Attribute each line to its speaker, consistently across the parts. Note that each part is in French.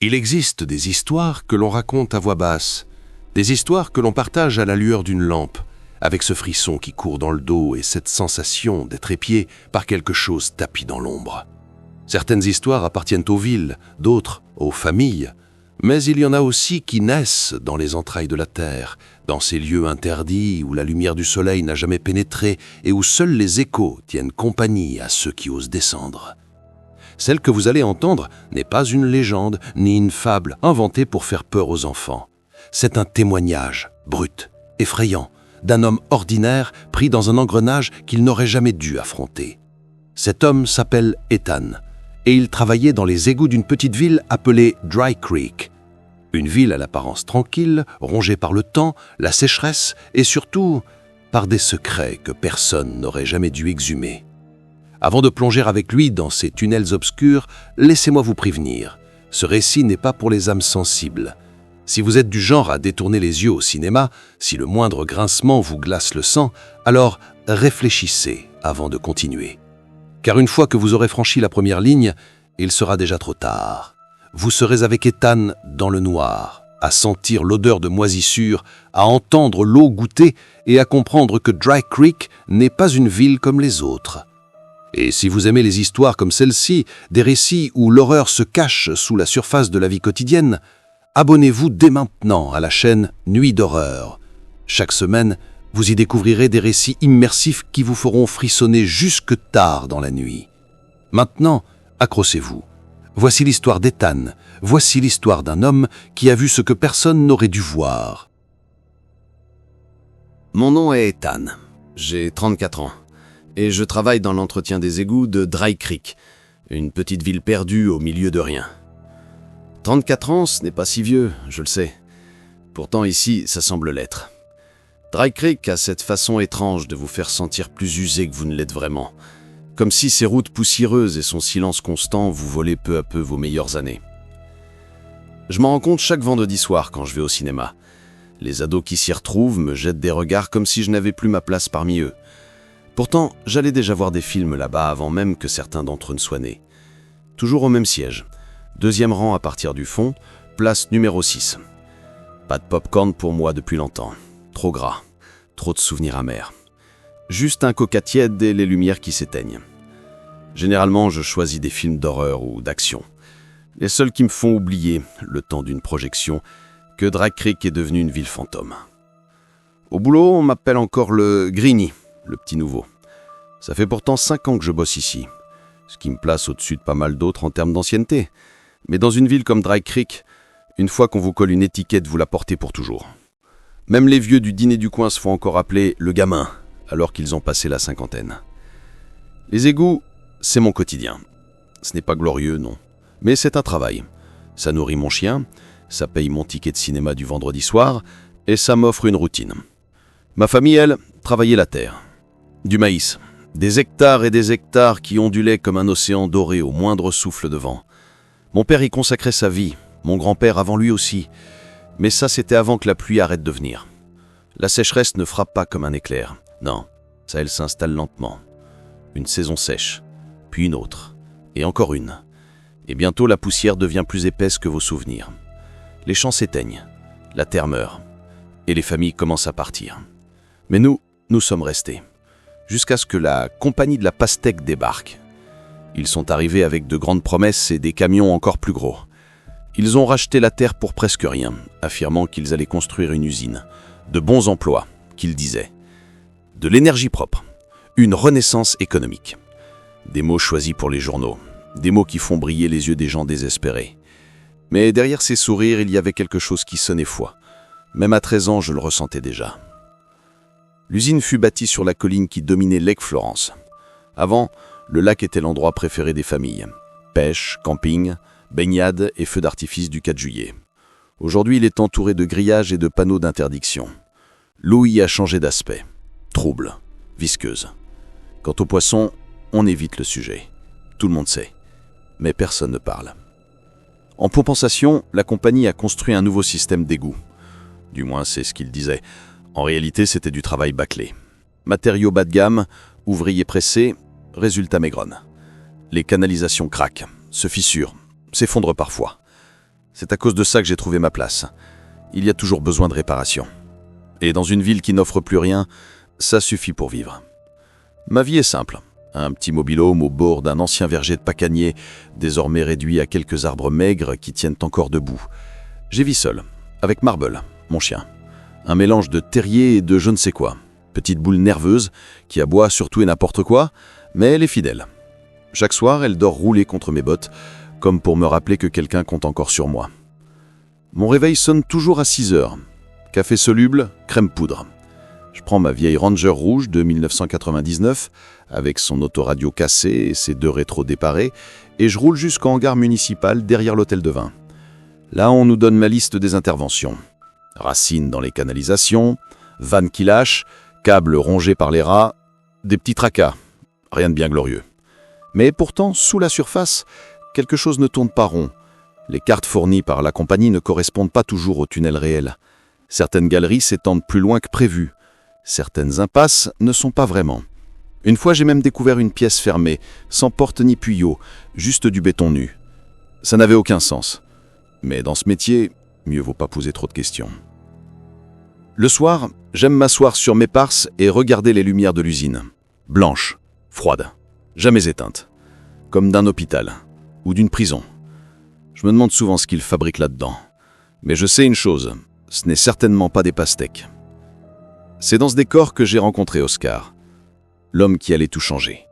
Speaker 1: Il existe des histoires que l'on raconte à voix basse, des histoires que l'on partage à la lueur d'une lampe, avec ce frisson qui court dans le dos et cette sensation d'être épié par quelque chose tapi dans l'ombre. Certaines histoires appartiennent aux villes, d'autres aux familles, mais il y en a aussi qui naissent dans les entrailles de la terre, dans ces lieux interdits où la lumière du soleil n'a jamais pénétré et où seuls les échos tiennent compagnie à ceux qui osent descendre. Celle que vous allez entendre n'est pas une légende ni une fable inventée pour faire peur aux enfants. C'est un témoignage brut, effrayant, d'un homme ordinaire pris dans un engrenage qu'il n'aurait jamais dû affronter. Cet homme s'appelle Ethan, et il travaillait dans les égouts d'une petite ville appelée Dry Creek. Une ville à l'apparence tranquille, rongée par le temps, la sécheresse et surtout par des secrets que personne n'aurait jamais dû exhumer. Avant de plonger avec lui dans ces tunnels obscurs, laissez-moi vous prévenir. Ce récit n'est pas pour les âmes sensibles. Si vous êtes du genre à détourner les yeux au cinéma, si le moindre grincement vous glace le sang, alors réfléchissez avant de continuer. Car une fois que vous aurez franchi la première ligne, il sera déjà trop tard. Vous serez avec Ethan dans le noir, à sentir l'odeur de moisissure, à entendre l'eau goûter et à comprendre que Dry Creek n'est pas une ville comme les autres. Et si vous aimez les histoires comme celle-ci, des récits où l'horreur se cache sous la surface de la vie quotidienne, abonnez-vous dès maintenant à la chaîne Nuit d'horreur. Chaque semaine, vous y découvrirez des récits immersifs qui vous feront frissonner jusque tard dans la nuit. Maintenant, accrochez-vous. Voici l'histoire d'Ethan. Voici l'histoire d'un homme qui a vu ce que personne n'aurait dû voir.
Speaker 2: Mon nom est Ethan. J'ai 34 ans. Et je travaille dans l'entretien des égouts de Dry Creek, une petite ville perdue au milieu de rien. 34 ans, ce n'est pas si vieux, je le sais. Pourtant ici, ça semble l'être. Dry Creek a cette façon étrange de vous faire sentir plus usé que vous ne l'êtes vraiment, comme si ses routes poussiéreuses et son silence constant vous volaient peu à peu vos meilleures années. Je m'en rends compte chaque vendredi soir quand je vais au cinéma. Les ados qui s'y retrouvent me jettent des regards comme si je n'avais plus ma place parmi eux. Pourtant, j'allais déjà voir des films là-bas avant même que certains d'entre eux ne soient nés. Toujours au même siège. Deuxième rang à partir du fond, place numéro 6. Pas de pop-corn pour moi depuis longtemps. Trop gras, trop de souvenirs amers. Juste un coca tiède et les lumières qui s'éteignent. Généralement, je choisis des films d'horreur ou d'action. Les seuls qui me font oublier, le temps d'une projection, que Dry Creek est devenue une ville fantôme. Au boulot, on m'appelle encore le Greenie, le petit nouveau. Ça fait pourtant 5 ans que je bosse ici, ce qui me place au-dessus de pas mal d'autres en termes d'ancienneté. Mais dans une ville comme Dry Creek, une fois qu'on vous colle une étiquette, vous la portez pour toujours. Même les vieux du dîner du coin se font encore appeler le gamin, alors qu'ils ont passé la cinquantaine. Les égouts, c'est mon quotidien. Ce n'est pas glorieux, non. Mais c'est un travail. Ça nourrit mon chien, ça paye mon ticket de cinéma du vendredi soir, et ça m'offre une routine. Ma famille, elle, travaillait la terre. Du maïs. Des hectares et des hectares qui ondulaient comme un océan doré au moindre souffle de vent. Mon père y consacrait sa vie, mon grand-père avant lui aussi. Mais ça, c'était avant que la pluie arrête de venir. La sécheresse ne frappe pas comme un éclair. Non, ça, elle s'installe lentement. Une saison sèche, puis une autre, et encore une. Et bientôt, la poussière devient plus épaisse que vos souvenirs. Les champs s'éteignent, la terre meurt, et les familles commencent à partir. Mais nous sommes restés. Jusqu'à ce que la compagnie de la pastèque débarque. Ils sont arrivés avec de grandes promesses et des camions encore plus gros. Ils ont racheté la terre pour presque rien, affirmant qu'ils allaient construire une usine. De bons emplois, qu'ils disaient. De l'énergie propre. Une renaissance économique. Des mots choisis pour les journaux. Des mots qui font briller les yeux des gens désespérés. Mais derrière ces sourires, il y avait quelque chose qui sonnait foi. Même à 13 ans, je le ressentais déjà. L'usine fut bâtie sur la colline qui dominait Lake Florence. Avant, le lac était l'endroit préféré des familles. Pêche, camping, baignade et feux d'artifice du 4 juillet. Aujourd'hui, il est entouré de grillages et de panneaux d'interdiction. L'eau y a changé d'aspect. Trouble, visqueuse. Quant aux poissons, on évite le sujet. Tout le monde sait. Mais personne ne parle. En compensation, la compagnie a construit un nouveau système d'égout. Du moins, c'est ce qu'il disait. En réalité, c'était du travail bâclé. Matériaux bas de gamme, ouvriers pressés, résultat maigronne. Les canalisations craquent, se fissurent, s'effondrent parfois.
Speaker 3: C'est à cause de ça que j'ai trouvé ma place. Il y a toujours besoin de réparation. Et dans une ville qui n'offre plus rien, ça suffit pour vivre. Ma vie est simple. Un petit mobil-home au bord d'un ancien verger de pacanier, désormais réduit à quelques arbres maigres qui tiennent encore debout. J'y vis seul, avec Marble, mon chien. Un mélange de terrier et de je ne sais quoi. Petite boule nerveuse qui aboie sur tout et n'importe quoi, mais elle est fidèle. Chaque soir, elle dort roulée contre mes bottes, comme pour me rappeler que quelqu'un compte encore sur moi. Mon réveil sonne toujours à 6 heures. Café soluble, crème poudre. Je prends ma vieille Ranger rouge de 1999, avec son autoradio cassé et ses 2 rétros déparés, et je roule jusqu'en hangar municipal derrière l'hôtel de vin. Là, on nous donne ma liste des interventions. Racines dans les canalisations, vannes qui lâchent, câbles rongés par les rats, des petits tracas. Rien de bien glorieux. Mais pourtant, sous la surface, quelque chose ne tourne pas rond. Les cartes fournies par la compagnie ne correspondent pas toujours au tunnel réel. Certaines galeries s'étendent plus loin que prévu. Certaines impasses ne sont pas vraiment. Une fois, j'ai même découvert une pièce fermée, sans porte ni tuyau, juste du béton nu. Ça n'avait aucun sens. Mais dans ce métier, mieux vaut pas poser trop de questions. Le soir, j'aime m'asseoir sur mes parses et regarder les lumières de l'usine. Blanches, froides, jamais éteintes. Comme d'un hôpital ou d'une prison. Je me demande souvent ce qu'ils fabriquent là-dedans. Mais je sais une chose, ce n'est certainement pas des pastèques. C'est dans ce décor que j'ai rencontré Oscar, l'homme qui allait tout changer.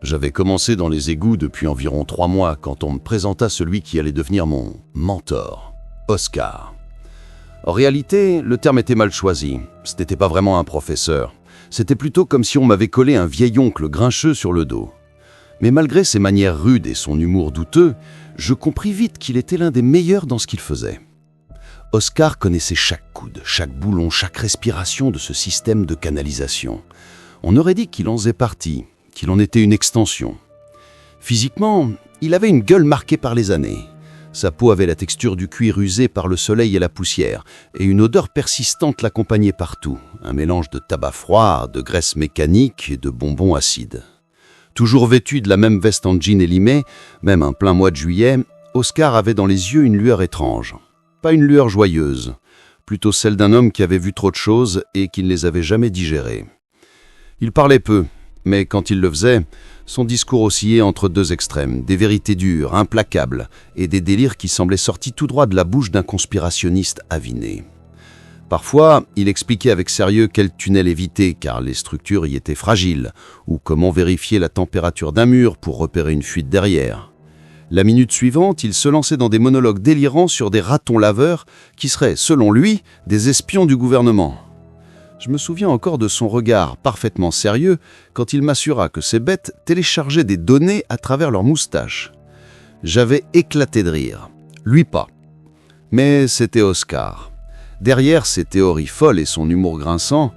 Speaker 1: J'avais commencé dans les égouts depuis environ 3 mois quand on me présenta celui qui allait devenir mon mentor, Oscar. En réalité, le terme était mal choisi. Ce n'était pas vraiment un professeur. C'était plutôt comme si on m'avait collé un vieil oncle grincheux sur le dos. Mais malgré ses manières rudes et son humour douteux, je compris vite qu'il était l'un des meilleurs dans ce qu'il faisait. Oscar connaissait chaque coude, chaque boulon, chaque respiration de ce système de canalisation. On aurait dit qu'il en faisait partie, qu'il en était une extension. Physiquement, il avait une gueule marquée par les années. Sa peau avait la texture du cuir usé par le soleil et la poussière, et une odeur persistante l'accompagnait partout, un mélange de tabac froid, de graisse mécanique et de bonbons acides. Toujours vêtu de la même veste en jean élimé, même un plein mois de juillet, Oscar avait dans les yeux une lueur étrange. Pas une lueur joyeuse, plutôt celle d'un homme qui avait vu trop de choses et qui ne les avait jamais digérées. Il parlait peu, mais quand il le faisait, son discours oscillait entre 2 extrêmes, des vérités dures, implacables, et des délires qui semblaient sortis tout droit de la bouche d'un conspirationniste aviné. Parfois, il expliquait avec sérieux quel tunnel éviter, car les structures y étaient fragiles, ou comment vérifier la température d'un mur pour repérer une fuite derrière. La minute suivante, il se lançait dans des monologues délirants sur des ratons laveurs qui seraient, selon lui, des espions du gouvernement. Je me souviens encore de son regard parfaitement sérieux quand il m'assura que ces bêtes téléchargeaient des données à travers leurs moustaches. J'avais éclaté de rire. Lui pas. Mais c'était Oscar. Derrière ses théories folles et son humour grinçant,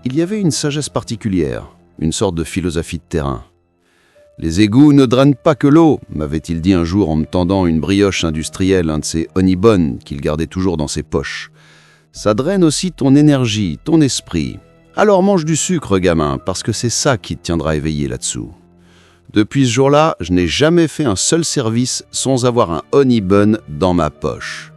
Speaker 1: il y avait une sagesse particulière, une sorte de philosophie de terrain. « Les égouts ne drainent pas que l'eau », m'avait-il dit un jour en me tendant une brioche industrielle, un de ces honey buns qu'il gardait toujours dans ses poches. « Ça draine aussi ton énergie, ton esprit. Alors mange du sucre, gamin, parce que c'est ça qui te tiendra éveillé là-dessous. » Depuis ce jour-là, je n'ai jamais fait un seul service sans avoir un honey bun dans ma poche.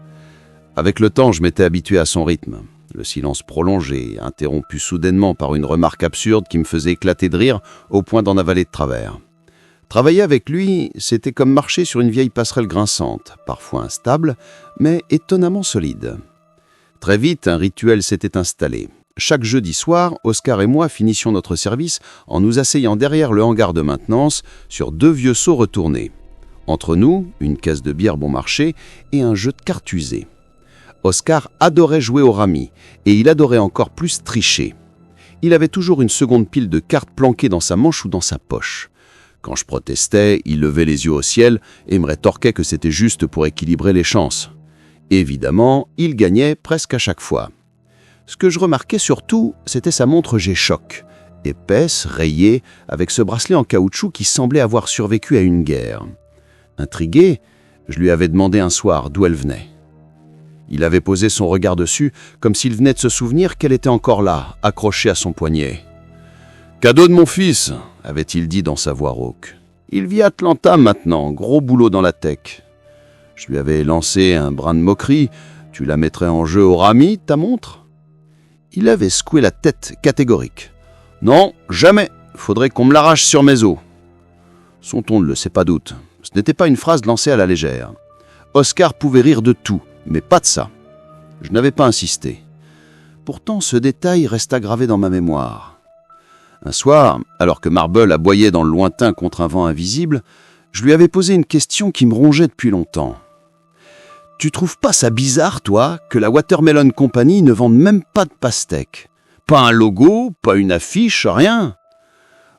Speaker 1: Avec le temps, je m'étais habitué à son rythme. Le silence prolongé, interrompu soudainement par une remarque absurde qui me faisait éclater de rire au point d'en avaler de travers. Travailler avec lui, c'était comme marcher sur une vieille passerelle grinçante, parfois instable, mais étonnamment solide. Très vite, un rituel s'était installé. Chaque jeudi soir, Oscar et moi finissions notre service en nous asseyant derrière le hangar de maintenance sur 2 vieux seaux retournés. Entre nous, une caisse de bière bon marché et un jeu de cartes usé. Oscar adorait jouer au rami et il adorait encore plus tricher. Il avait toujours une seconde pile de cartes planquées dans sa manche ou dans sa poche. Quand je protestais, il levait les yeux au ciel et me rétorquait que c'était juste pour équilibrer les chances. Évidemment, il gagnait presque à chaque fois. Ce que je remarquais surtout, c'était sa montre G-Shock, épaisse, rayée, avec ce bracelet en caoutchouc qui semblait avoir survécu à une guerre. Intrigué, je lui avais demandé un soir d'où elle venait. Il avait posé son regard dessus, comme s'il venait de se souvenir qu'elle était encore là, accrochée à son poignet. « Cadeau de mon fils !» avait-il dit dans sa voix rauque. « Il vit à Atlanta maintenant, gros boulot dans la tech. »
Speaker 3: Je lui avais lancé un brin de moquerie. « Tu la mettrais en jeu au rami, ta montre ?» Il avait secoué la tête, catégorique. « Non, jamais. Faudrait qu'on me l'arrache sur mes os. » Son ton ne le sait pas doute. Ce n'était pas une phrase lancée à la légère. Oscar pouvait rire de tout, mais pas de ça. Je n'avais pas insisté. Pourtant, ce détail resta gravé dans ma mémoire. Un soir, alors que Marble aboyait dans le lointain contre un vent invisible, je lui avais posé une question qui me rongeait depuis longtemps. « Tu trouves pas ça bizarre, toi, que la Watermelon Company ne vende même pas de pastèque? Pas un logo, pas une affiche, rien ?»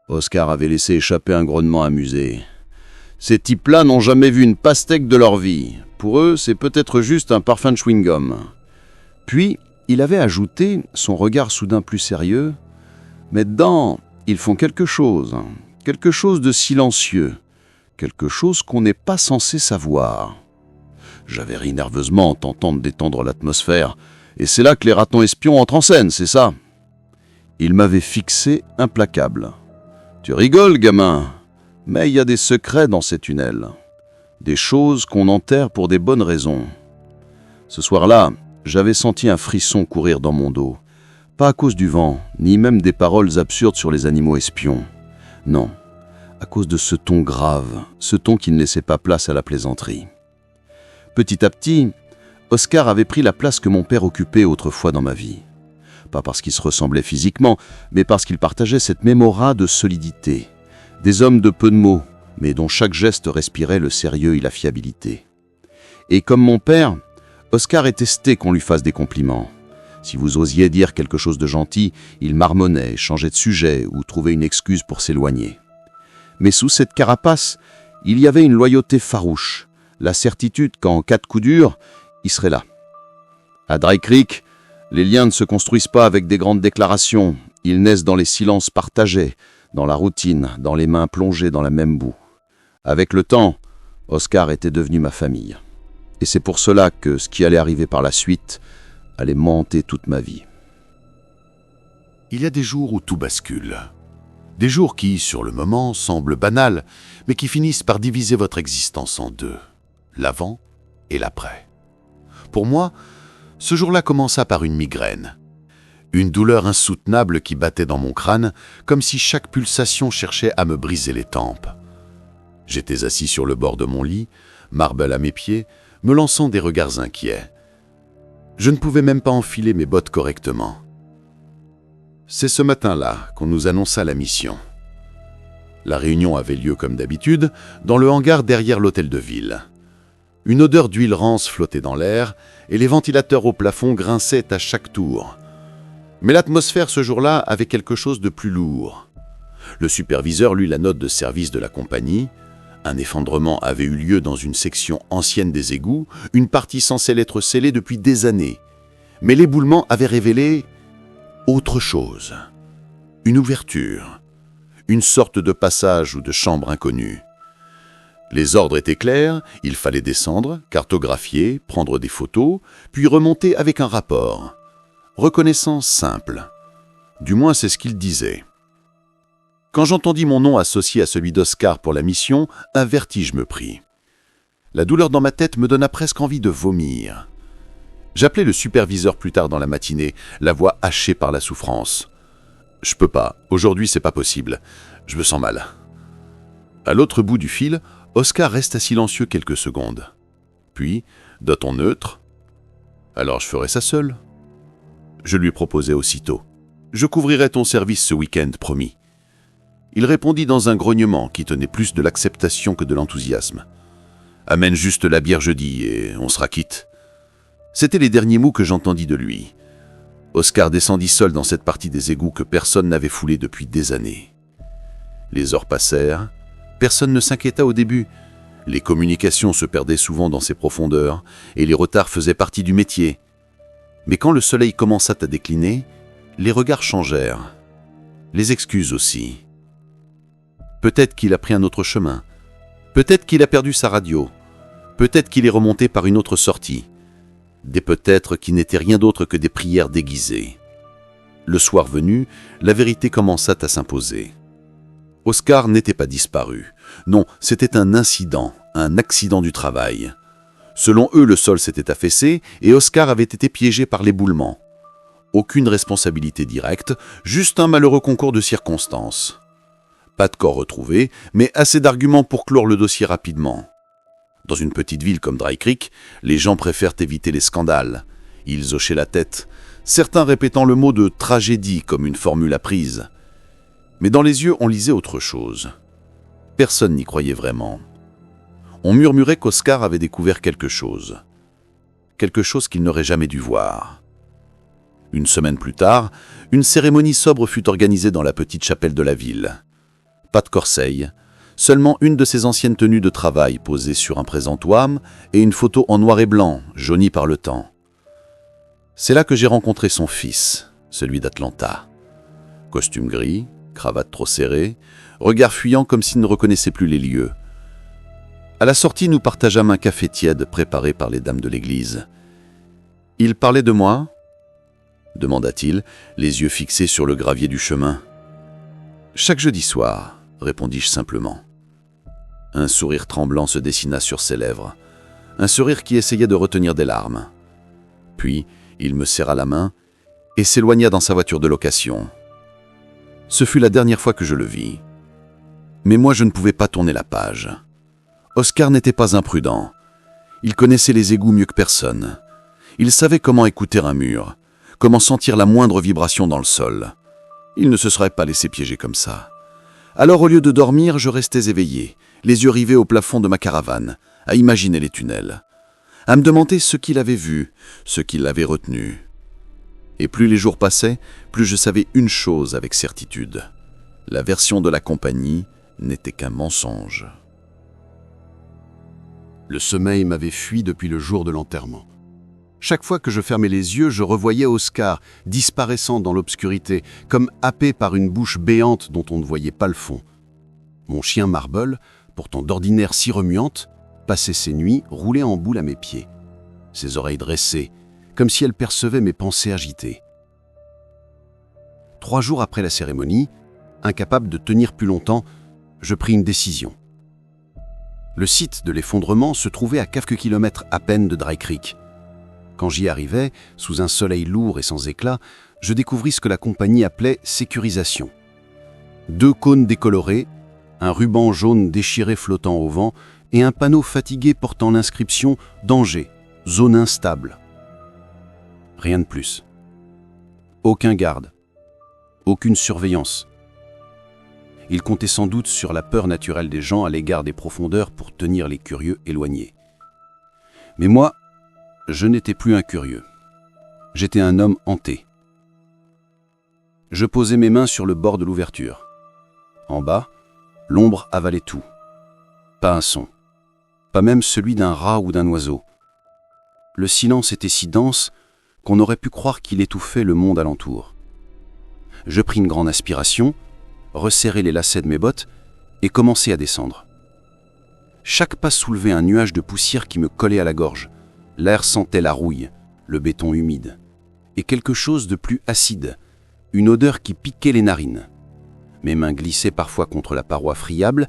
Speaker 3: Oscar avait laissé échapper un grognement amusé. « Ces types-là n'ont jamais vu une pastèque de leur vie. Pour eux, c'est peut-être juste un parfum de chewing-gum. » Puis, il avait ajouté, son regard soudain plus sérieux, « Mais dedans, ils font quelque chose de silencieux, quelque chose qu'on n'est pas censé savoir. » J'avais ri nerveusement en tentant de détendre l'atmosphère, et c'est là que les ratons espions entrent en scène, c'est ça? Il m'avait fixé implacable. « Tu rigoles, gamin, mais il y a des secrets dans ces tunnels, des choses qu'on enterre pour des bonnes raisons. » Ce soir-là, j'avais senti un frisson courir dans mon dos, pas à cause du vent, ni même des paroles absurdes sur les animaux espions. Non, à cause de ce ton grave, ce ton qui ne laissait pas place à la plaisanterie. Petit à petit, Oscar avait pris la place que mon père occupait autrefois dans ma vie. Pas parce qu'ils se ressemblaient physiquement, mais parce qu'ils partageaient cette même aura de solidité. Des hommes de peu de mots, mais dont chaque geste respirait le sérieux et la fiabilité. Et comme mon père, Oscar était testé qu'on lui fasse des compliments. Si vous osiez dire quelque chose de gentil, il marmonnait, changeait de sujet ou trouvait une excuse pour s'éloigner. Mais sous cette carapace, il y avait une loyauté farouche, la certitude qu'en cas de coup dur, il serait là. À Dry Creek, les liens ne se construisent pas avec des grandes déclarations, ils naissent dans les silences partagés, dans la routine, dans les mains plongées dans la même boue. Avec le temps, Oscar était devenu ma famille. Et c'est pour cela que ce qui allait arriver par la suite allait m'hanter toute ma vie.
Speaker 1: Il y a des jours où tout bascule. Des jours qui, sur le moment, semblent banals, mais qui finissent par diviser votre existence en deux, l'avant et l'après. Pour moi, ce jour-là commença par une migraine. Une douleur insoutenable qui battait dans mon crâne, comme si chaque pulsation cherchait à me briser les tempes. J'étais assis sur le bord de mon lit, Marble à mes pieds, me lançant des regards inquiets. Je ne pouvais même pas enfiler mes bottes correctement. C'est ce matin-là qu'on nous annonça la mission. La réunion avait lieu comme d'habitude, dans le hangar derrière l'hôtel de ville. Une odeur d'huile rance flottait dans l'air, et les ventilateurs au plafond grinçaient à chaque tour. Mais l'atmosphère ce jour-là avait quelque chose de plus lourd. Le superviseur lut la note de service de la compagnie. Un effondrement avait eu lieu dans une section ancienne des égouts, une partie censée être scellée depuis des années. Mais l'éboulement avait révélé autre chose. Une ouverture, une sorte de passage ou de chambre inconnue. Les ordres étaient clairs, il fallait descendre, cartographier, prendre des photos, puis remonter avec un rapport. Reconnaissance simple. Du moins c'est ce qu'il disait. Quand j'entendis mon nom associé à celui d'Oscar pour la mission, un vertige me prit. La douleur dans ma tête me donna presque envie de vomir. J'appelai le superviseur plus tard dans la matinée, la voix hachée par la souffrance. « Je peux pas, aujourd'hui c'est pas possible, je me sens mal. » À l'autre bout du fil, Oscar resta silencieux quelques secondes. Puis, d'un ton neutre, « Alors je ferai ça seul. » Je lui proposai aussitôt. « Je couvrirai ton service ce week-end, promis. » Il répondit dans un grognement qui tenait plus de l'acceptation que de l'enthousiasme. « Amène juste la bière jeudi et on sera quitte. » C'étaient les derniers mots que j'entendis de lui. Oscar descendit seul dans cette partie des égouts que personne n'avait foulée depuis des années. Les heures passèrent, personne ne s'inquiéta au début. Les communications se perdaient souvent dans ces profondeurs et les retards faisaient partie du métier. Mais quand le soleil commença à décliner, les regards changèrent. Les excuses aussi. Peut-être qu'il a pris un autre chemin. Peut-être qu'il a perdu sa radio. Peut-être qu'il est remonté par une autre sortie. Des peut-être qui n'étaient rien d'autre que des prières déguisées. Le soir venu, la vérité commença à s'imposer. Oscar n'était pas disparu. Non, c'était un incident, un accident du travail.
Speaker 3: Selon eux, le sol s'était affaissé et Oscar avait été piégé par l'éboulement. Aucune responsabilité directe, juste un malheureux concours de circonstances. Pas de corps retrouvé, mais assez d'arguments pour clore le dossier rapidement. Dans une petite ville comme Dry Creek, les gens préfèrent éviter les scandales. Ils hochaient la tête, certains répétant le mot de tragédie comme une formule apprise. Mais dans les yeux, on lisait autre chose. Personne n'y croyait vraiment. On murmurait qu'Oscar avait découvert quelque chose qu'il n'aurait jamais dû voir. Une semaine plus tard, une cérémonie sobre fut organisée dans la petite chapelle de la ville. Pas de corseille, seulement une de ses anciennes tenues de travail posée sur un présentoir et une photo en noir et blanc, jaunie par le temps. C'est là que j'ai rencontré son fils, celui d'Atlanta. Costume gris, cravate trop serrée, regard fuyant comme s'il ne reconnaissait plus les lieux. À la sortie, nous partageâmes un café tiède préparé par les dames de l'église. « Il parlait de moi ?» demanda-t-il, les yeux fixés sur le gravier du chemin. « Chaque jeudi soir », répondis-je simplement. Un sourire tremblant se dessina sur ses lèvres, un sourire qui essayait de retenir des larmes. Puis, il me serra la main et s'éloigna dans sa voiture de location. Ce fut la dernière fois que je le vis. Mais moi, je ne pouvais pas tourner la page. Oscar n'était pas imprudent. Il connaissait les égouts mieux que personne. Il savait comment écouter un mur, comment sentir la moindre vibration dans le sol. Il ne se serait pas laissé piéger comme ça. Alors, au lieu de dormir, je restais éveillé, les yeux rivés au plafond de ma caravane, à imaginer les tunnels, à me demander ce qu'il avait vu, ce qu'il avait retenu. Et plus les jours passaient, plus je savais une chose avec certitude. La version de la compagnie n'était qu'un mensonge.
Speaker 1: Le sommeil m'avait fui depuis le jour de l'enterrement. Chaque fois que je fermais les yeux, je revoyais Oscar disparaissant dans l'obscurité, comme happé par une bouche béante dont on ne voyait pas le fond. Mon chien Marble, pourtant d'ordinaire si remuante, passait ses nuits roulé en boule à mes pieds, ses oreilles dressées, comme si elle percevait mes pensées agitées. 3 jours après la cérémonie, incapable de tenir plus longtemps, je pris une décision. Le site de l'effondrement se trouvait à quelques kilomètres à peine de Dry Creek. Quand j'y arrivais, sous un soleil lourd et sans éclat, je découvris ce que la compagnie appelait sécurisation. 2 cônes décolorés, un ruban jaune déchiré flottant au vent et un panneau fatigué portant l'inscription « Danger, zone instable ». Rien de plus. Aucun garde. Aucune surveillance. Ils comptaient sans doute sur la peur naturelle des gens à l'égard des profondeurs pour tenir les curieux éloignés. Mais moi, je n'étais plus un curieux. J'étais un homme hanté. Je posais mes mains sur le bord de l'ouverture. En bas, l'ombre avalait tout. Pas un son. Pas même celui d'un rat ou d'un oiseau. Le silence était si dense qu'on aurait pu croire qu'il étouffait le monde alentour. Je pris une grande aspiration, resserrai les lacets de mes bottes et commençai à descendre. Chaque pas soulevait un nuage de poussière qui me collait à la gorge. L'air sentait la rouille, le béton humide, et quelque chose de plus acide, une odeur qui piquait les narines. Mes mains glissaient parfois contre la paroi friable,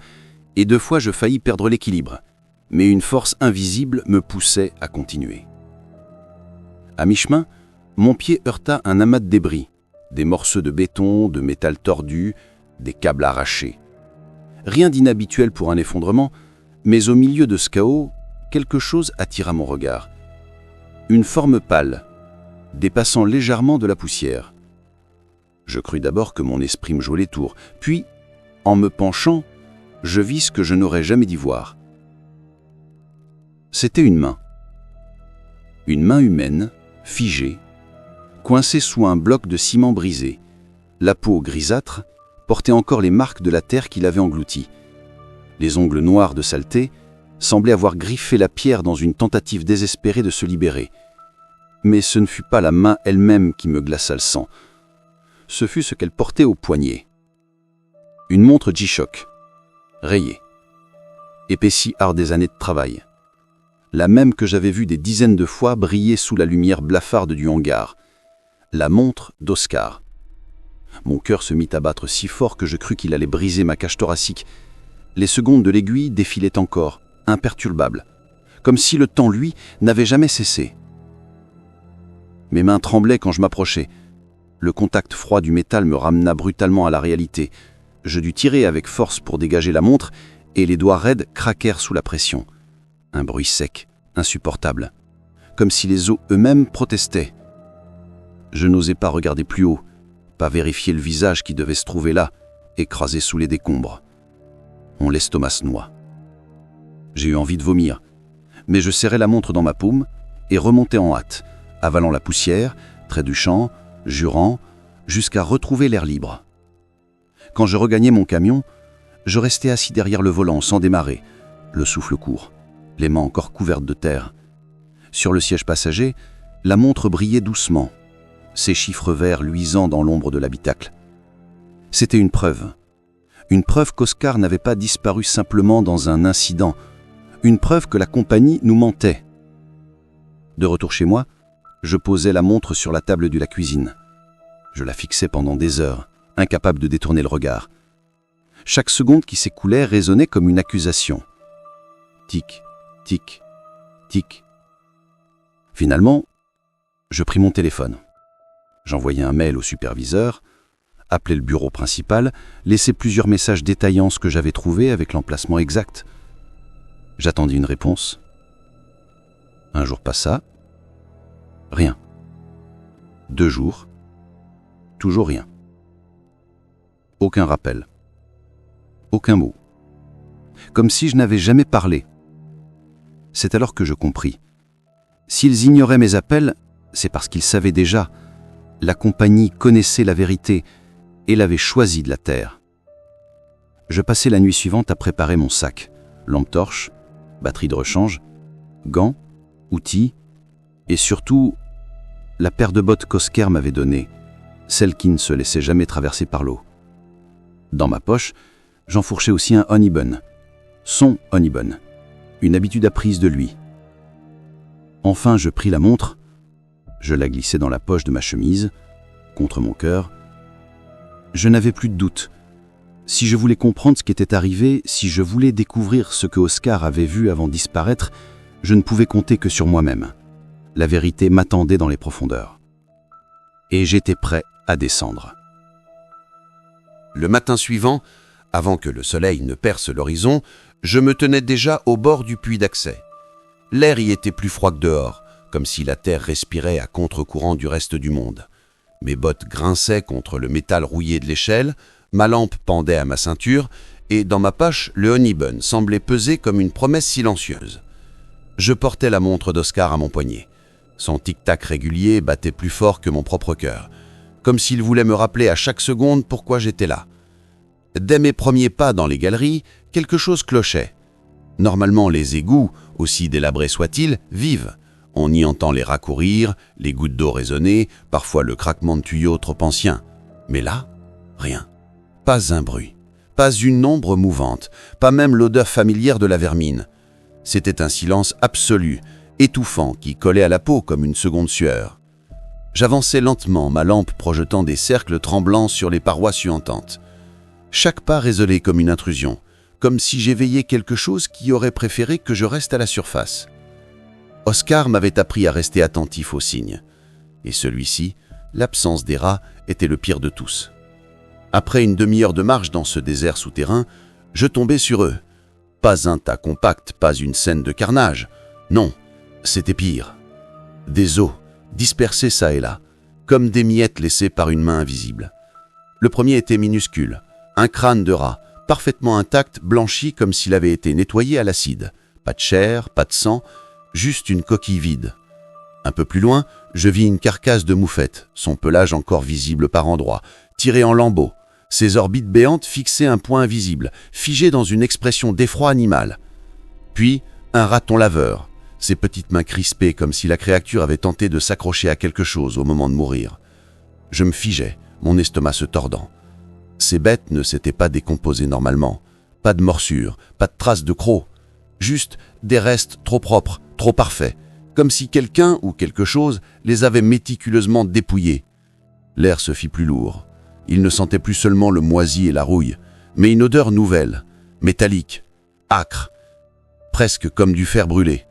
Speaker 1: et 2 fois je faillis perdre l'équilibre, mais une force invisible me poussait à continuer. À mi-chemin, mon pied heurta un amas de débris, des morceaux de béton, de métal tordu, des câbles arrachés. Rien d'inhabituel pour un effondrement, mais au milieu de ce chaos, quelque chose attira mon regard. Une forme pâle, dépassant légèrement de la poussière. Je crus d'abord que mon esprit me jouait les tours, puis, en me penchant, je vis ce que je n'aurais jamais dû voir. C'était une main. Une main humaine, figée, coincée sous un bloc de ciment brisé. La peau grisâtre portait encore les marques de la terre qui l'avait engloutie. Les ongles noirs de saleté semblaient avoir griffé la pierre dans une tentative désespérée de se libérer. Mais ce ne fut pas la main elle-même qui me glaça le sang. Ce fut ce qu'elle portait au poignet. Une montre G-Shock, rayée, épaissie par des années de travail. La même que j'avais vue des dizaines de fois briller sous la lumière blafarde du hangar. La montre d'Oscar. Mon cœur se mit à battre si fort que je crus qu'il allait briser ma cage thoracique. Les secondes de l'aiguille défilaient encore, imperturbables,
Speaker 3: comme si le temps, lui, n'avait jamais cessé. Mes mains tremblaient quand je m'approchais. Le contact froid du métal me ramena brutalement à la réalité. Je dus tirer avec force pour dégager la montre, et les doigts raides craquèrent sous la pression. Un bruit sec, insupportable, comme si les os eux-mêmes protestaient. Je n'osais pas regarder plus haut, pas vérifier le visage qui devait se trouver là, écrasé sous les décombres. Mon estomac se noie. J'ai eu envie de vomir, mais je serrais la montre dans ma paume et remontais en hâte, avalant la poussière, trébuchant, jurant, jusqu'à retrouver l'air libre. Quand je regagnais mon camion, je restais assis derrière le volant sans démarrer, le souffle court, les mains encore couvertes de terre. Sur le siège passager, la montre brillait doucement, ses chiffres verts luisant dans l'ombre de l'habitacle. C'était une preuve qu'Oscar n'avait pas disparu simplement dans un incident, une preuve que la compagnie nous mentait. De retour chez moi, je posais la montre sur la table de la cuisine. Je la fixais pendant des heures, incapable de détourner le regard. Chaque seconde qui s'écoulait résonnait comme une accusation. Tic, tic, tic. Finalement, je pris mon téléphone. J'envoyai un mail au superviseur, appelai le bureau principal, laissai plusieurs messages détaillant ce que j'avais trouvé avec l'emplacement exact. J'attendis une réponse. Un jour passa. Rien. 2 jours. Toujours rien. Aucun rappel. Aucun mot. Comme si je n'avais jamais parlé. C'est alors que je compris. S'ils ignoraient mes appels, c'est parce qu'ils savaient déjà. La compagnie connaissait la vérité et l'avait choisi de la taire. Je passai la nuit suivante à préparer mon sac. Lampe torche, batterie de rechange, gants, outils et surtout la paire de bottes qu'Oscar m'avait donnée, celle qui ne se laissait jamais traverser par l'eau. Dans ma poche, j'enfourchais aussi un honey bun, son honey bun, une habitude apprise de lui. Enfin, je pris la montre, je la glissai dans la poche de ma chemise, contre mon cœur. Je n'avais plus de doute. Si je voulais comprendre ce qui était arrivé, si je voulais découvrir ce que Oscar avait vu avant de disparaître, je ne pouvais compter que sur moi-même. La vérité m'attendait dans les profondeurs. Et j'étais prêt à descendre.
Speaker 1: Le matin suivant, avant que le soleil ne perce l'horizon, je me tenais déjà au bord du puits d'accès. L'air y était plus froid que dehors, comme si la terre respirait à contre-courant du reste du monde. Mes bottes grinçaient contre le métal rouillé de l'échelle, ma lampe pendait à ma ceinture, et dans ma poche, le honey bun semblait peser comme une promesse silencieuse. Je portais la montre d'Oscar à mon poignet. Son tic-tac régulier battait plus fort que mon propre cœur, comme s'il voulait me rappeler à chaque seconde pourquoi j'étais là. Dès mes premiers pas dans les galeries, quelque chose clochait. Normalement, les égouts, aussi délabrés soient-ils, vivent. On y entend les rats courir, les gouttes d'eau résonner, parfois le craquement de tuyaux trop anciens. Mais là, rien. Pas un bruit, pas une ombre mouvante, pas même l'odeur familière de la vermine. C'était un silence absolu, étouffant, qui collait à la peau comme une seconde sueur. J'avançais lentement, ma lampe projetant des cercles tremblants sur les parois suintantes. Chaque pas résonnait comme une intrusion, comme si j'éveillais quelque chose qui aurait préféré que je reste à la surface. Oscar m'avait appris à rester attentif aux signes. Et celui-ci, l'absence des rats, était le pire de tous. Après une demi-heure de marche dans ce désert souterrain, je tombais sur eux. Pas un tas compact, pas une scène de carnage. Non, c'était pire. Des os, dispersés çà et là, comme des miettes laissées par une main invisible. Le premier était minuscule, un crâne de rat, parfaitement intact, blanchi comme s'il avait été nettoyé à l'acide. Pas de chair, pas de sang, juste une coquille vide. Un peu plus loin, je vis une carcasse de moufette, son pelage encore visible par endroits, tiré en lambeaux, ses orbites béantes fixées un point invisible, figé dans une expression d'effroi animal. Puis, un raton laveur, ses petites mains crispées comme si la créature avait tenté de s'accrocher à quelque chose au moment de mourir. Je me figeais, mon estomac se tordant. Ces bêtes ne s'étaient pas décomposées normalement. Pas de morsures, pas de traces de crocs. Juste des restes trop propres, trop parfaits, comme si quelqu'un ou quelque chose les avait méticuleusement dépouillés. L'air se fit plus lourd. Il ne sentait plus seulement le moisi et la rouille, mais une odeur nouvelle, métallique, âcre, presque comme du fer brûlé.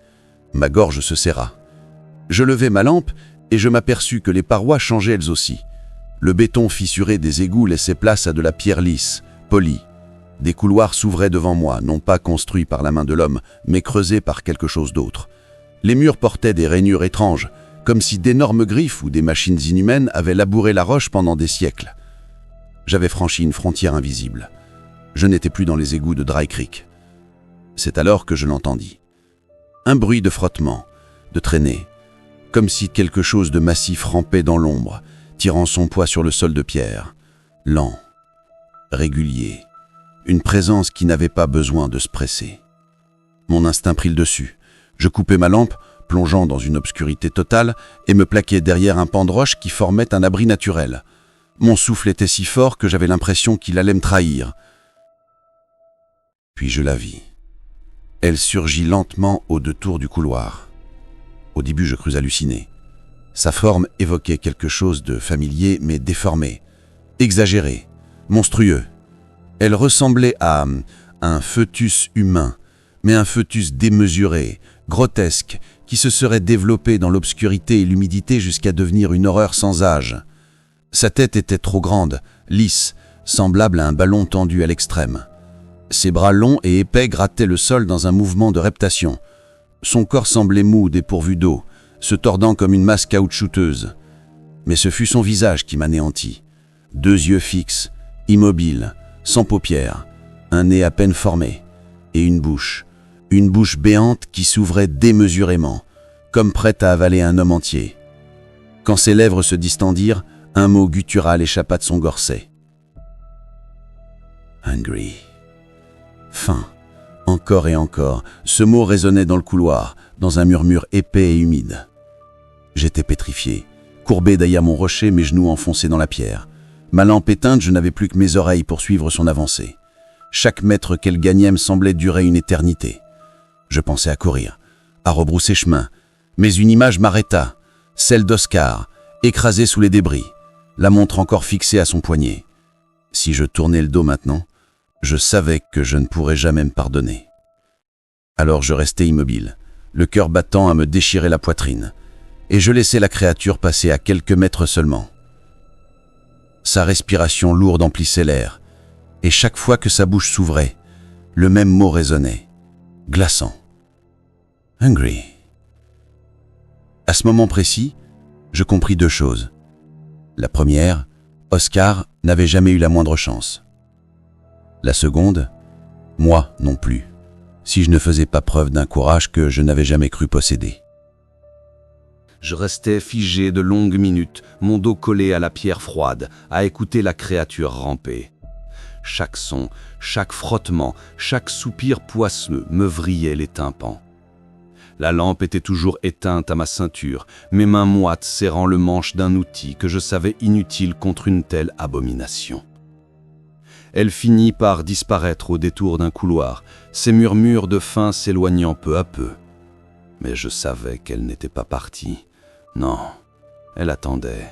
Speaker 3: Ma gorge se serra. Je levai ma lampe et je m'aperçus que les parois changeaient elles aussi. Le béton fissuré des égouts laissait place à de la pierre lisse, polie. Des couloirs s'ouvraient devant moi, non pas construits par la main de l'homme, mais creusés par quelque chose d'autre. Les murs portaient des rainures étranges, comme si d'énormes griffes ou des machines inhumaines avaient labouré la roche pendant des siècles. J'avais franchi une frontière invisible. Je n'étais plus dans les égouts de Dry Creek. C'est alors que je l'entendis. Un bruit de frottement, de traînée, comme si quelque chose de massif rampait dans l'ombre, tirant son poids sur le sol de pierre. Lent, régulier, une présence qui n'avait pas besoin de se presser. Mon instinct prit le dessus. Je coupai ma lampe, plongeant dans une obscurité totale, et me plaquai derrière un pan de roche qui formait un abri naturel. Mon souffle était si fort que j'avais l'impression qu'il allait me trahir. Puis je la vis. Elle surgit lentement au détour du couloir. Au début, je crus halluciner. Sa forme évoquait quelque chose de familier mais déformé, exagéré, monstrueux. Elle ressemblait à un fœtus humain, mais un fœtus démesuré, grotesque, qui se serait développé dans l'obscurité et l'humidité jusqu'à devenir une horreur sans âge. Sa tête était trop grande, lisse, semblable à un ballon tendu à l'extrême. Ses bras longs et épais grattaient le sol dans un mouvement de reptation. Son corps semblait mou, dépourvu d'eau, se tordant comme une masse caoutchouteuse. Mais ce fut son visage qui m'anéantit. 2 yeux fixes, immobiles, sans paupières, un nez à peine formé, et une bouche béante qui s'ouvrait démesurément, comme prête à avaler un homme entier. Quand ses lèvres se distendirent, un mot guttural échappa de son corset. Hungry. Faim. Encore et encore, ce mot résonnait dans le couloir, dans un murmure épais et humide. J'étais pétrifié, courbé derrière mon rocher, mes genoux enfoncés dans la pierre. Ma lampe éteinte, je n'avais plus que mes oreilles pour suivre son avancée. Chaque mètre qu'elle gagnait me semblait durer une éternité. Je pensais à courir, à rebrousser chemin, mais une image m'arrêta, celle d'Oscar, écrasé sous les débris, la montre encore fixée à son poignet. Si je tournais le dos maintenant, je savais que je ne pourrais jamais me pardonner. Alors je restais immobile, le cœur battant à me déchirer la poitrine, et je laissais la créature passer à quelques mètres seulement. Sa respiration lourde emplissait l'air, et chaque fois que sa bouche s'ouvrait, le même mot résonnait, glaçant. Hungry. À ce moment précis, je compris 2 choses. La première, Oscar n'avait jamais eu la moindre chance. La seconde, moi non plus, si je ne faisais pas preuve d'un courage que je n'avais jamais cru posséder. Je restais figé de longues minutes, mon dos collé à la pierre froide, à écouter la créature ramper. Chaque son, chaque frottement, chaque soupir poisseux me vrillait les tympans. La lampe était toujours éteinte à ma ceinture, mes mains moites serrant le manche d'un outil que je savais inutile contre une telle abomination. Elle finit par disparaître au détour d'un couloir, ses murmures de faim s'éloignant peu à peu. Mais je savais qu'elle n'était pas partie. Non, elle attendait.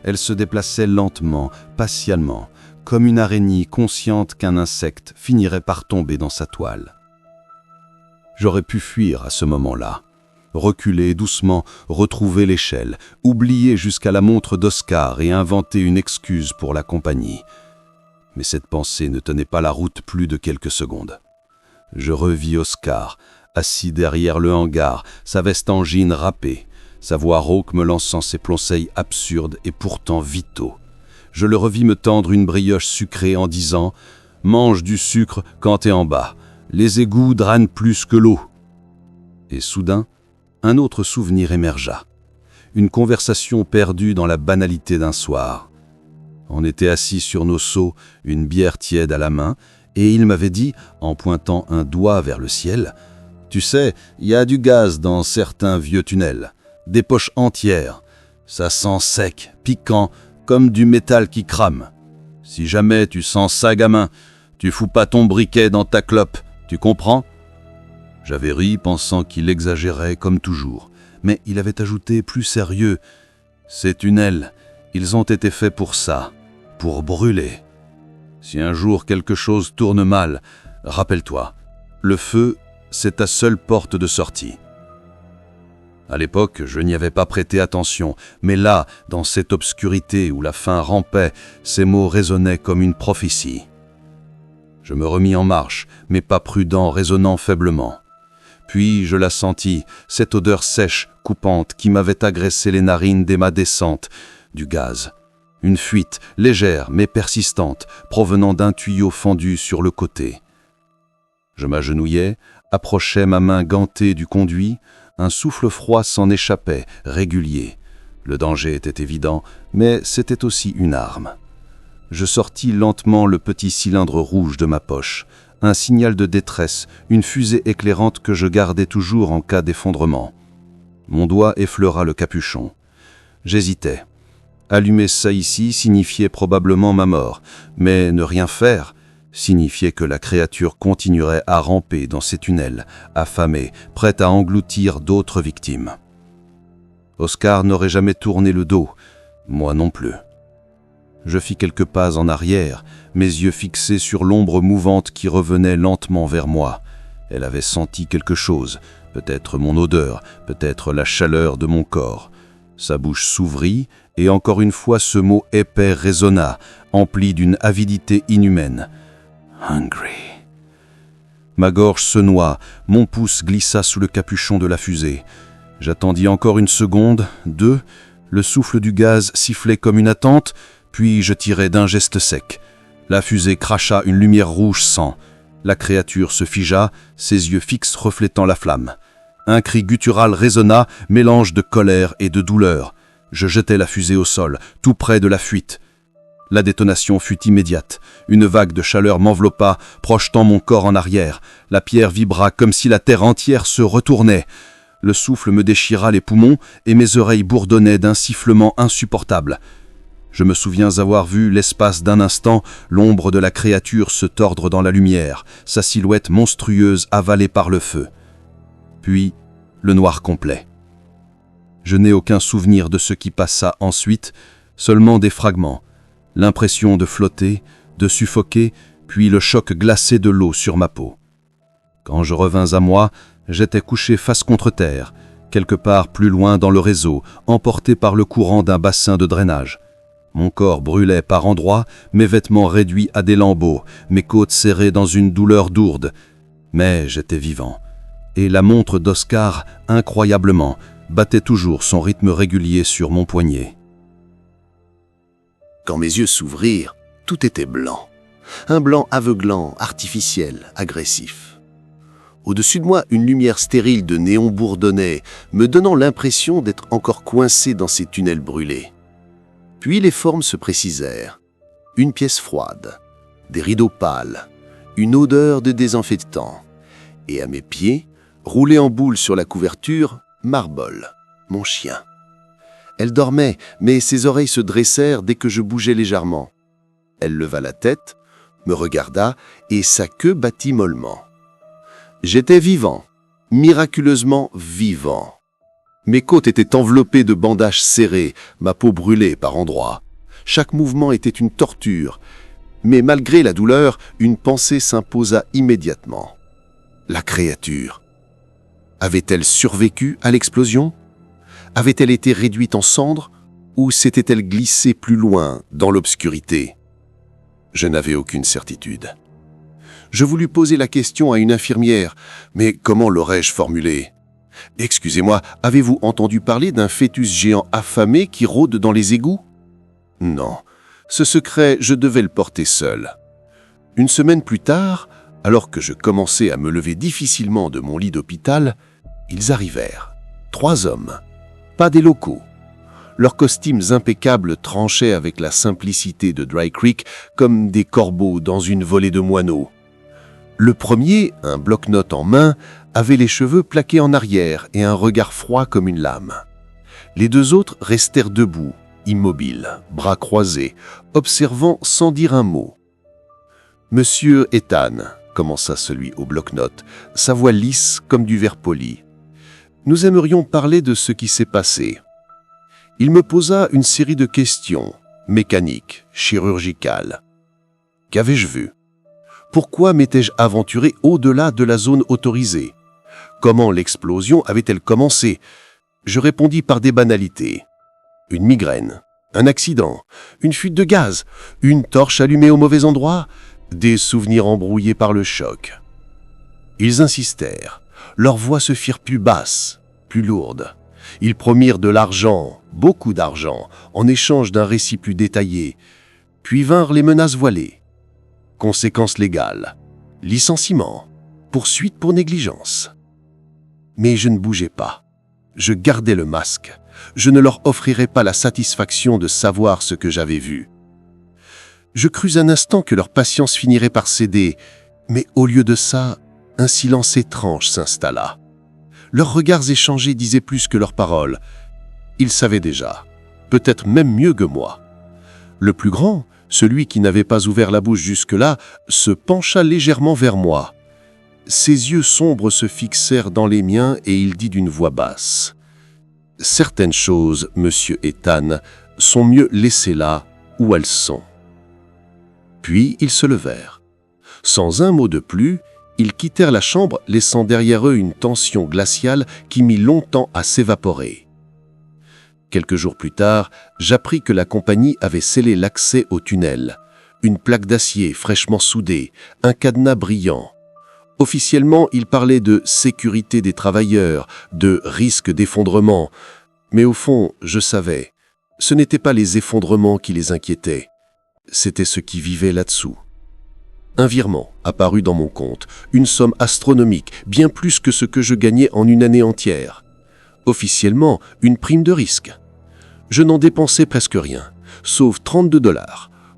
Speaker 3: Elle se déplaçait lentement, patiemment, comme une araignée consciente qu'un insecte finirait par tomber dans sa toile. J'aurais pu fuir à ce moment-là, reculer doucement, retrouver l'échelle, oublier jusqu'à la montre d'Oscar et inventer une excuse pour la compagnie. Mais cette pensée ne tenait pas la route plus de quelques secondes. Je revis Oscar, assis derrière le hangar, sa veste en jean râpée, sa voix rauque me lançant ses conseils absurdes et pourtant vitaux. Je le revis me tendre une brioche sucrée en disant « Mange du sucre quand t'es en bas, les égouts drainent plus que l'eau. » Et soudain, un autre souvenir émergea. Une conversation perdue dans la banalité d'un soir. On était assis sur nos seaux, une bière tiède à la main, et il m'avait dit, en pointant un doigt vers le ciel, « Tu sais, il y a du gaz dans certains vieux tunnels, des poches entières. Ça sent sec, piquant, comme du métal qui crame. Si jamais tu sens ça, gamin, tu fous pas ton briquet dans ta clope, tu comprends ?» J'avais ri, pensant qu'il exagérait comme toujours, mais il avait ajouté plus sérieux, « Ces tunnels, ils ont été faits pour ça, pour brûler. Si un jour quelque chose tourne mal, rappelle-toi, le feu, c'est ta seule porte de sortie. » À l'époque, je n'y avais pas prêté attention, mais là, dans cette obscurité où la faim rampait, ces mots résonnaient comme une prophétie. Je me remis en marche, mais pas prudent, résonnant faiblement. Puis je la sentis, cette odeur sèche, coupante, qui m'avait agressé les narines dès ma descente, du gaz. Une fuite, légère mais persistante, provenant d'un tuyau fendu sur le côté. Je m'agenouillai, approchai ma main gantée du conduit, un souffle froid s'en échappait, régulier. Le danger était évident, mais c'était aussi une arme. Je sortis lentement le petit cylindre rouge de ma poche, un signal de détresse, une fusée éclairante que je gardais toujours en cas d'effondrement. Mon doigt effleura le capuchon. J'hésitais. Allumer ça ici signifiait probablement ma mort, mais ne rien faire signifiait que la créature continuerait à ramper dans ces tunnels, affamée, prête à engloutir d'autres victimes. Oscar n'aurait jamais tourné le dos, moi non plus. Je fis quelques pas en arrière, mes yeux fixés sur l'ombre mouvante qui revenait lentement vers moi. Elle avait senti quelque chose, peut-être mon odeur, peut-être la chaleur de mon corps. Sa bouche s'ouvrit, et encore une fois ce mot épais résonna, empli d'une avidité inhumaine. « Hungry ». Ma gorge se noua, mon pouce glissa sous le capuchon de la fusée. J'attendis encore une seconde, deux, le souffle du gaz sifflait comme une attente, puis je tirai d'un geste sec. La fusée cracha une lumière rouge sang. La créature se figea, ses yeux fixes reflétant la flamme. Un cri guttural résonna, mélange de colère et de douleur. Je jetai la fusée au sol, tout près de la fuite. La détonation fut immédiate. Une vague de chaleur m'enveloppa, projetant mon corps en arrière. La pierre vibra comme si la terre entière se retournait. Le souffle me déchira les poumons et mes oreilles bourdonnaient d'un sifflement insupportable. Je me souviens avoir vu, l'espace d'un instant, l'ombre de la créature se tordre dans la lumière, sa silhouette monstrueuse avalée par le feu. Puis, le noir complet. Je n'ai aucun souvenir de ce qui passa ensuite, seulement des fragments. L'impression de flotter, de suffoquer, puis le choc glacé de l'eau sur ma peau. Quand je revins à moi, j'étais couché face contre terre, quelque part plus loin dans le réseau, emporté par le courant d'un bassin de drainage. Mon corps brûlait par endroits, mes vêtements réduits à des lambeaux, mes côtes serrées dans une douleur lourde. Mais j'étais vivant. Et la montre d'Oscar, incroyablement, battait toujours son rythme régulier sur mon poignet.
Speaker 2: Quand mes yeux s'ouvrirent, tout était blanc. Un blanc aveuglant, artificiel, agressif. Au-dessus de moi, une lumière stérile de néon bourdonnait, me donnant l'impression d'être encore coincé dans ces tunnels brûlés. Puis les formes se précisèrent. Une pièce froide, des rideaux pâles, une odeur de désinfectant. Et à mes pieds, roulé en boule sur la couverture, Marble, mon chien. Elle dormait, mais ses oreilles se dressèrent dès que je bougeais légèrement. Elle leva la tête, me regarda, et sa queue battit mollement. J'étais vivant, miraculeusement vivant. Mes côtes étaient enveloppées de bandages serrés, ma peau brûlée par endroits. Chaque mouvement était une torture, mais malgré la douleur, une pensée s'imposa immédiatement. La créature. Avait-elle survécu à l'explosion ? Avait-elle été réduite en cendres ou s'était-elle glissée plus loin dans l'obscurité ? Je n'avais aucune certitude. Je voulus poser la question à une infirmière, mais comment l'aurais-je formulée ? « Excusez-moi, avez-vous entendu parler d'un fœtus géant affamé qui rôde dans les égouts ?» Non, ce secret, je devais le porter seul. Une semaine plus tard, alors que je commençais à me lever difficilement de mon lit d'hôpital, ils arrivèrent. 3 hommes, pas des locaux. Leurs costumes impeccables tranchaient avec la simplicité de Dry Creek comme des corbeaux dans une volée de moineaux. Le premier, un bloc-notes en main, avait les cheveux plaqués en arrière et un regard froid comme une lame. Les 2 autres restèrent debout, immobiles, bras croisés, observant sans dire un mot. « Monsieur Ethan », commença celui au bloc-notes, sa voix lisse comme du verre poli. « Nous aimerions parler de ce qui s'est passé. » Il me posa une série de questions, mécaniques, chirurgicales. Qu'avais-je vu ? Pourquoi m'étais-je aventuré au-delà de la zone autorisée ? Comment l'explosion avait-elle commencé ?
Speaker 1: Je répondis par des banalités. Une migraine, un accident, une fuite de gaz, une torche allumée au mauvais endroit, des souvenirs embrouillés par le choc. Ils insistèrent. Leurs voix se firent plus basses, plus lourdes. Ils promirent de l'argent, beaucoup d'argent, en échange d'un récit plus détaillé. Puis vinrent les menaces voilées. Conséquences légales, licenciement, poursuite pour négligence. Mais je ne bougeais pas. Je gardais le masque. Je ne leur offrirais pas la satisfaction de savoir ce que j'avais vu. Je crus un instant que leur patience finirait par céder, mais au lieu de ça, un silence étrange s'installa. Leurs regards échangés disaient plus que leurs paroles. Ils savaient déjà, peut-être même mieux que moi. Le plus grand, celui qui n'avait pas ouvert la bouche jusque-là, se pencha légèrement vers moi. Ses yeux sombres se fixèrent dans les miens et il dit d'une voix basse : « Certaines choses, monsieur Ethan, sont mieux laissées là où elles sont. » Puis ils se levèrent. Sans un mot de plus, ils quittèrent la chambre, laissant derrière eux une tension glaciale qui mit longtemps à s'évaporer. Quelques jours plus tard, j'appris que la compagnie avait scellé l'accès au tunnel. Une plaque d'acier fraîchement soudée, un cadenas brillant. Officiellement, il parlait de sécurité des travailleurs, de risque d'effondrement. Mais au fond, je savais, ce n'étaient pas les effondrements qui les inquiétaient. C'était ceux qui vivaient là-dessous. Un virement apparut dans mon compte, une somme astronomique, bien plus que ce que je gagnais en une année entière. Officiellement, une prime de risque. Je n'en dépensais presque rien, sauf $32,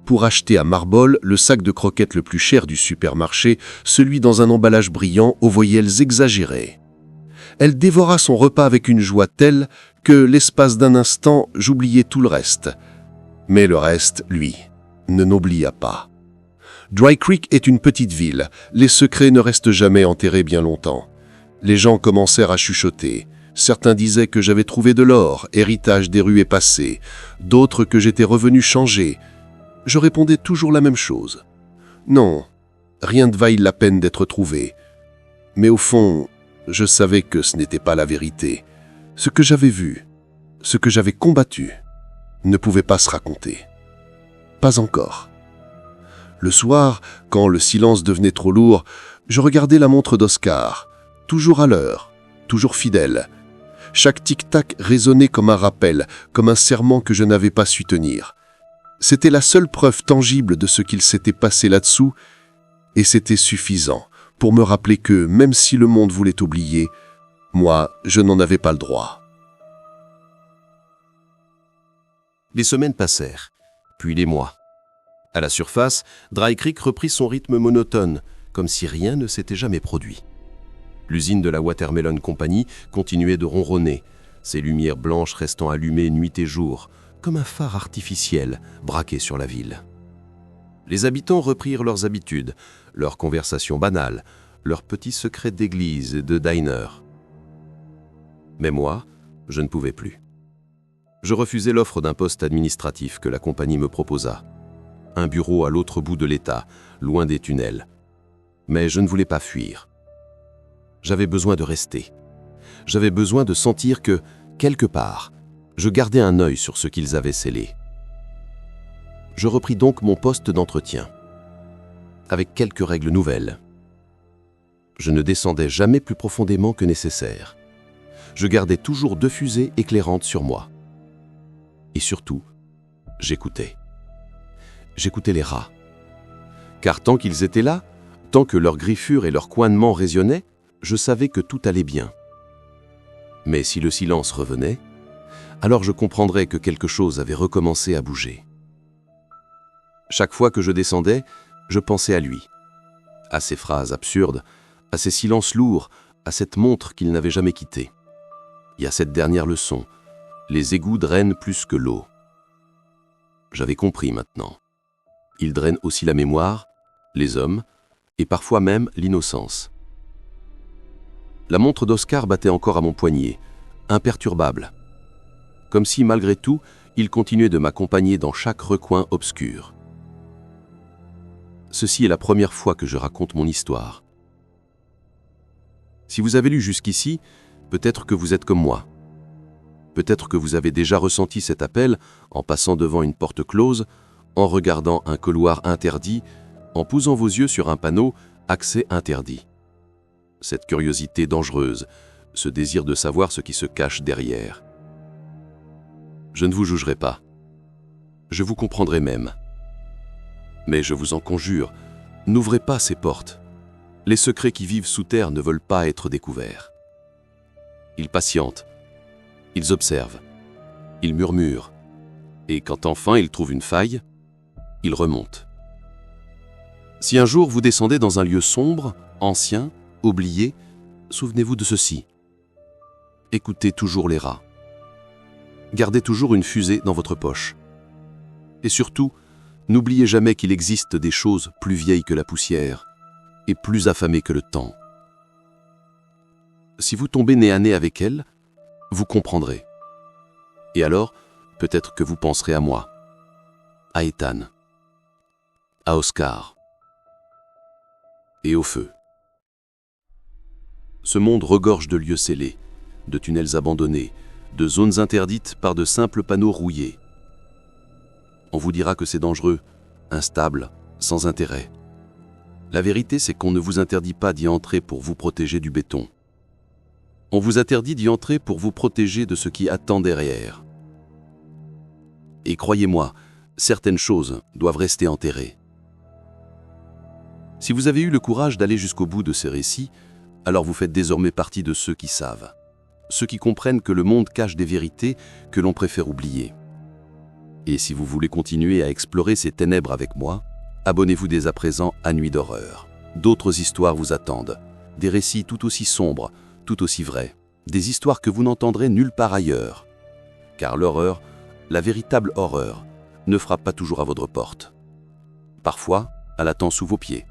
Speaker 1: pour acheter à Marbol le sac de croquettes le plus cher du supermarché, celui dans un emballage brillant aux voyelles exagérées. Elle dévora son repas avec une joie telle que, l'espace d'un instant, j'oubliais tout le reste. Mais le reste, lui, ne n'oublia pas. Dry Creek est une petite ville. Les secrets ne restent jamais enterrés bien longtemps. Les gens commencèrent à chuchoter. Certains disaient que j'avais trouvé de l'or, héritage des ruées passées. D'autres que j'étais revenu changé. Je répondais toujours la même chose. Non, rien ne vaille la peine d'être trouvé. Mais au fond, je savais que ce n'était pas la vérité. Ce que j'avais vu, ce que j'avais combattu, ne pouvait pas se raconter. Pas encore. Le soir, quand le silence devenait trop lourd, je regardais la montre d'Oscar, toujours à l'heure, toujours fidèle. Chaque tic-tac résonnait comme un rappel, comme un serment que je n'avais pas su tenir. C'était la seule preuve tangible de ce qu'il s'était passé là-dessous, et c'était suffisant pour me rappeler que, même si le monde voulait oublier, moi, je n'en avais pas le droit.
Speaker 4: Les semaines passèrent, puis les mois. À la surface, Dry Creek reprit son rythme monotone, comme si rien ne s'était jamais produit. L'usine de la Watermelon Company continuait de ronronner, ses lumières blanches restant allumées nuit et jour, comme un phare artificiel braqué sur la ville. Les habitants reprirent leurs habitudes, leurs conversations banales, leurs petits secrets d'église et de diner. Mais moi, je ne pouvais plus. Je refusai l'offre d'un poste administratif que la compagnie me proposa. Un bureau à l'autre bout de l'État, loin des tunnels. Mais je ne voulais pas fuir. J'avais besoin de rester. J'avais besoin de sentir que, quelque part, je gardais un œil sur ce qu'ils avaient scellé. Je repris donc mon poste d'entretien, avec quelques règles nouvelles. Je ne descendais jamais plus profondément que nécessaire. Je gardais toujours 2 fusées éclairantes sur moi. Et surtout, j'écoutais. J'écoutais les rats. Car tant qu'ils étaient là, tant que leurs griffures et leurs couinements résonnaient, je savais que tout allait bien. Mais si le silence revenait, alors je comprendrais que quelque chose avait recommencé à bouger. Chaque fois que je descendais, je pensais à lui, à ses phrases absurdes, à ses silences lourds, à cette montre qu'il n'avait jamais quittée. Et à cette dernière leçon, les égouts drainent plus que l'eau. J'avais compris maintenant. Ils drainent aussi la mémoire, les hommes, et parfois même l'innocence. La montre d'Oscar battait encore à mon poignet, imperturbable. Comme si, malgré tout, il continuait de m'accompagner dans chaque recoin obscur. Ceci est la première fois que je raconte mon histoire. Si vous avez lu jusqu'ici, peut-être que vous êtes comme moi.
Speaker 1: Peut-être que vous avez déjà ressenti cet appel en passant devant une porte close, en regardant un couloir interdit, en posant vos yeux sur un panneau « Accès interdit ». Cette curiosité dangereuse, ce désir de savoir ce qui se cache derrière. Je ne vous jugerai pas. Je vous comprendrai même. Mais je vous en conjure, n'ouvrez pas ces portes. Les secrets qui vivent sous terre ne veulent pas être découverts. Ils patientent, ils observent, ils murmurent, et quand enfin ils trouvent une faille, ils remontent. Si un jour vous descendez dans un lieu sombre, ancien, oublié, souvenez-vous de ceci. Écoutez toujours les rats. Gardez toujours une fusée dans votre poche. Et surtout, n'oubliez jamais qu'il existe des choses plus vieilles que la poussière et plus affamées que le temps. Si vous tombez nez à nez avec elles, vous comprendrez. Et alors, peut-être que vous penserez à moi, à Ethan, à Oscar et au feu. Ce monde regorge de lieux scellés, de tunnels abandonnés, de zones interdites par de simples panneaux rouillés. On vous dira que c'est dangereux, instable, sans intérêt. La vérité, c'est qu'on ne vous interdit pas d'y entrer pour vous protéger du béton. On vous interdit d'y entrer pour vous protéger de ce qui attend derrière. Et croyez-moi, certaines choses doivent rester enterrées. Si vous avez eu le courage d'aller jusqu'au bout de ces récits, alors vous faites désormais partie de ceux qui savent, ceux qui comprennent que le monde cache des vérités que l'on préfère oublier. Et si vous voulez continuer à explorer ces ténèbres avec moi, abonnez-vous dès à présent à Nuit d'horreur. D'autres histoires vous attendent, des récits tout aussi sombres, tout aussi vrais, des histoires que vous n'entendrez nulle part ailleurs. Car l'horreur, la véritable horreur, ne frappe pas toujours à votre porte. Parfois, elle attend sous vos pieds.